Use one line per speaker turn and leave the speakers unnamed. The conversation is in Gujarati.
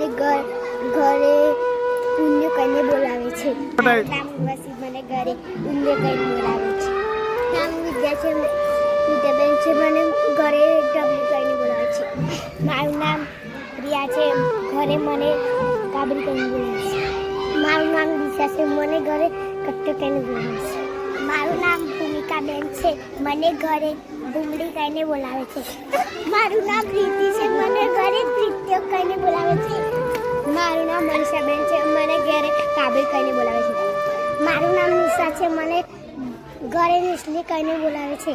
મને ઘરે પુણ્ય કહીને બોલાવે છે. નામ ઉર્વશી, મને ઘરે પુણ્ય કહીને બોલાવે છે. નામ વિદ્યાબેન છે, મને ઘરે ડબલી કહીને બોલાવે છે. મારું નામ પ્રિયા છે, ઘરે મને કાબરી કહીને બોલાવે છે. મારું નામ દિશા છે, મને ઘરે કટ્ટો કહીને બોલાવે છે. મારું નામ ભૂમિકાબેન છે, મને ઘરે ભૂમડી કહીને બોલાવે છે. મારું નામ પ્રીતિ છે, મને ઘરે પ્રીત્ય કહીને બોલાવે છે. મારું નામ મનીષાબેન છે, મને ઘરે કાબરી કહીને બોલાવે છે. મારું નામ નિશા છે, મને ઘરે નિશલી કહીને બોલાવે છે.